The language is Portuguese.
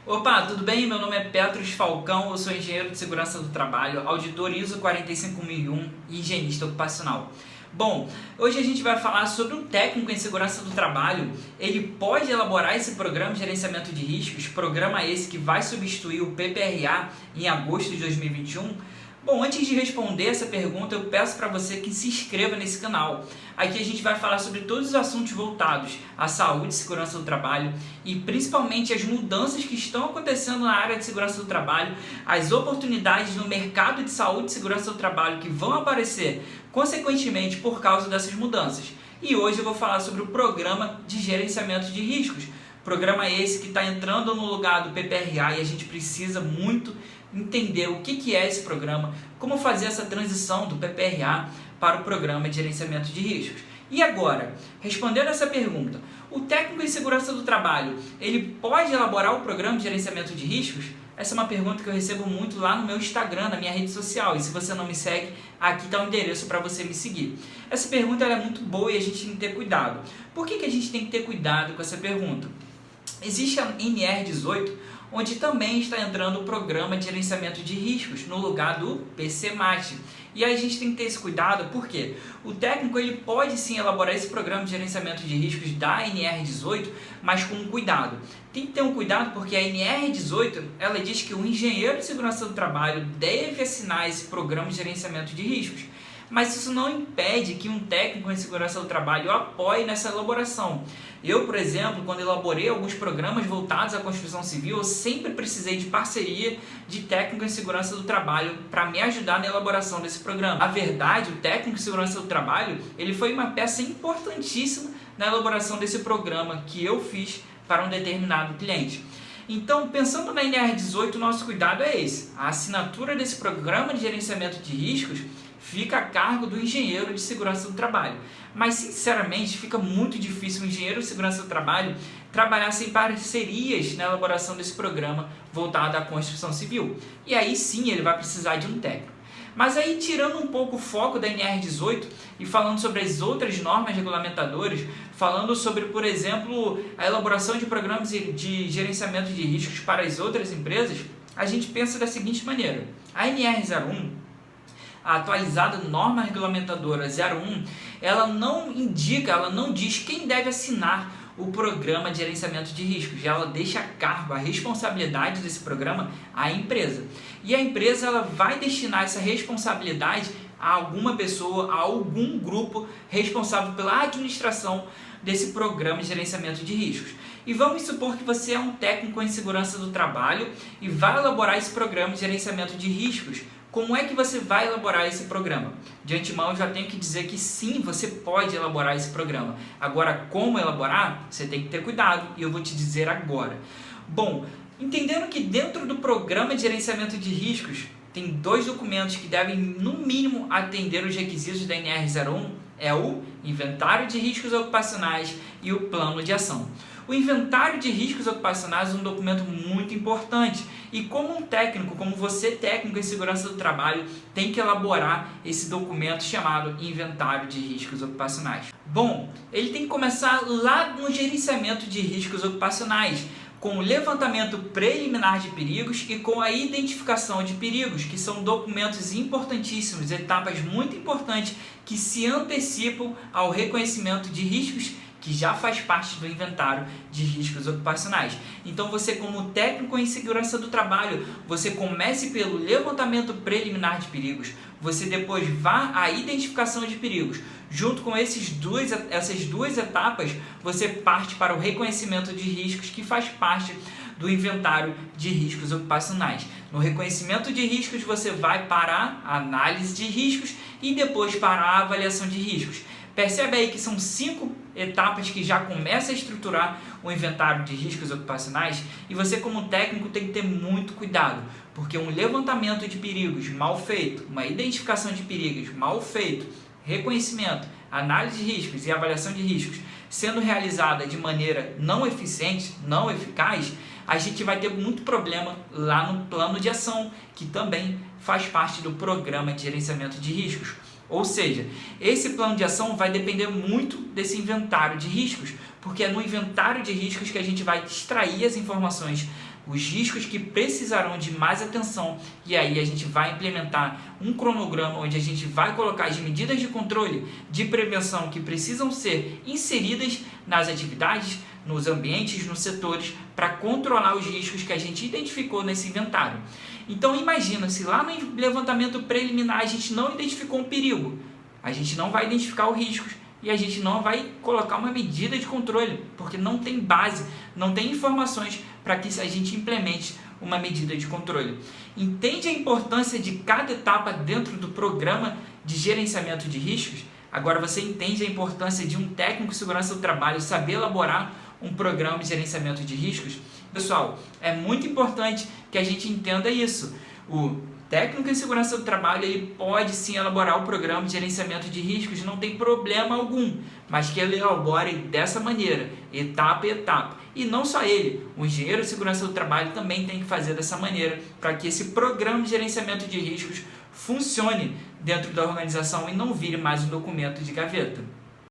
Opa, tudo bem? Meu nome é Petros Falcão, eu sou engenheiro de segurança do trabalho, auditor ISO 45001 e higienista ocupacional. Bom, hoje a gente vai falar sobre um técnico em segurança do trabalho. Ele pode elaborar esse programa de gerenciamento de riscos, programa esse que vai substituir o PPRA em agosto de 2021. Bom, antes de responder essa pergunta, eu peço para você que se inscreva nesse canal. Aqui a gente vai falar sobre todos os assuntos voltados à saúde e segurança do trabalho e principalmente as mudanças que estão acontecendo na área de segurança do trabalho, as oportunidades no mercado de saúde e segurança do trabalho que vão aparecer consequentemente por causa dessas mudanças. E hoje eu vou falar sobre o programa de gerenciamento de riscos. Programa esse que está entrando no lugar do PPRA e a gente precisa muito entender o que é esse programa, como fazer essa transição do PPRA para o programa de gerenciamento de riscos. E agora, respondendo essa pergunta, o técnico em segurança do trabalho, ele pode elaborar o programa de gerenciamento de riscos? Essa é uma pergunta que eu recebo muito lá no meu Instagram, na minha rede social, e se você não me segue, aqui está o endereço para você me seguir. Essa pergunta é muito boa e a gente tem que ter cuidado. Por que a gente tem que ter cuidado com essa pergunta? Existe a NR18, onde também está entrando o programa de gerenciamento de riscos no lugar do PCMAT. E aí a gente tem que ter esse cuidado, porque o técnico ele pode sim elaborar esse programa de gerenciamento de riscos da NR18, mas com cuidado. Tem que ter um cuidado porque a NR18 ela diz que o engenheiro de segurança do trabalho deve assinar esse programa de gerenciamento de riscos. Mas isso não impede que um técnico em segurança do trabalho apoie nessa elaboração. Eu, por exemplo, quando elaborei alguns programas voltados à construção civil, eu sempre precisei de parceria de técnico em segurança do trabalho para me ajudar na elaboração desse programa. Na verdade, o técnico em segurança do trabalho ele foi uma peça importantíssima na elaboração desse programa que eu fiz para um determinado cliente. Então, pensando na NR18, o nosso cuidado é esse. A assinatura desse programa de gerenciamento de riscos fica a cargo do engenheiro de segurança do trabalho. Mas, sinceramente, fica muito difícil o engenheiro de segurança do trabalho trabalhar sem parcerias na elaboração desse programa voltado à construção civil. E aí sim ele vai precisar de um técnico. Mas aí, tirando um pouco o foco da NR18 e falando sobre as outras normas regulamentadoras, falando sobre, por exemplo, a elaboração de programas de gerenciamento de riscos para as outras empresas, a gente pensa da seguinte maneira. A NR01, a atualizada norma regulamentadora 01, ela não indica, ela não diz quem deve assinar o programa de gerenciamento de riscos. Ela deixa a cargo, a responsabilidade desse programa à empresa. E a empresa ela vai destinar essa responsabilidade a alguma pessoa, a algum grupo responsável pela administração desse programa de gerenciamento de riscos. E vamos supor que você é um técnico em segurança do trabalho e vai elaborar esse programa de gerenciamento de riscos. Como é que você vai elaborar esse programa? De antemão, eu já tenho que dizer que sim, você pode elaborar esse programa. Agora, como elaborar? Você tem que ter cuidado e eu vou te dizer agora. Bom, entendendo que dentro do programa de gerenciamento de riscos, tem dois documentos que devem, no mínimo, atender os requisitos da NR01, é o Inventário de Riscos Ocupacionais e o Plano de Ação. O Inventário de Riscos Ocupacionais é um documento muito importante e como um técnico, como você técnico em segurança do trabalho, tem que elaborar esse documento chamado Inventário de Riscos Ocupacionais. Bom, ele tem que começar lá no gerenciamento de riscos ocupacionais, com o levantamento preliminar de perigos e com a identificação de perigos, que são documentos importantíssimos, etapas muito importantes que se antecipam ao reconhecimento de riscos que já faz parte do inventário de riscos ocupacionais. Então você, como técnico em segurança do trabalho, você comece pelo levantamento preliminar de perigos, você depois vá à identificação de perigos. Junto com essas duas etapas, você parte para o reconhecimento de riscos, que faz parte do inventário de riscos ocupacionais. No reconhecimento de riscos, você vai para a análise de riscos e depois para a avaliação de riscos. Percebe aí que são 5 etapas que já começam a estruturar o inventário de riscos ocupacionais e você como técnico tem que ter muito cuidado, porque um levantamento de perigos mal feito, uma identificação de perigos mal feito, reconhecimento, análise de riscos e avaliação de riscos sendo realizada de maneira não eficiente, não eficaz, a gente vai ter muito problema lá no plano de ação, que também faz parte do programa de gerenciamento de riscos. Ou seja, esse plano de ação vai depender muito desse inventário de riscos, porque é no inventário de riscos que a gente vai extrair as informações os riscos que precisarão de mais atenção, e aí a gente vai implementar um cronograma onde a gente vai colocar as medidas de controle, de prevenção que precisam ser inseridas nas atividades, nos ambientes, nos setores, para controlar os riscos que a gente identificou nesse inventário. Então imagina, se lá no levantamento preliminar a gente não identificou um perigo, a gente não vai identificar os riscos e a gente não vai colocar uma medida de controle, porque não tem base, não tem informações para que a gente implemente uma medida de controle. Entende a importância de cada etapa dentro do programa de gerenciamento de riscos? Agora você entende a importância de um técnico de segurança do trabalho saber elaborar um programa de gerenciamento de riscos? Pessoal, é muito importante que a gente entenda isso. O técnico em segurança do trabalho ele pode sim elaborar o programa de gerenciamento de riscos, não tem problema algum, mas que ele elabore dessa maneira, etapa a etapa. E não só ele, o engenheiro de segurança do trabalho também tem que fazer dessa maneira, para que esse programa de gerenciamento de riscos funcione dentro da organização e não vire mais um documento de gaveta.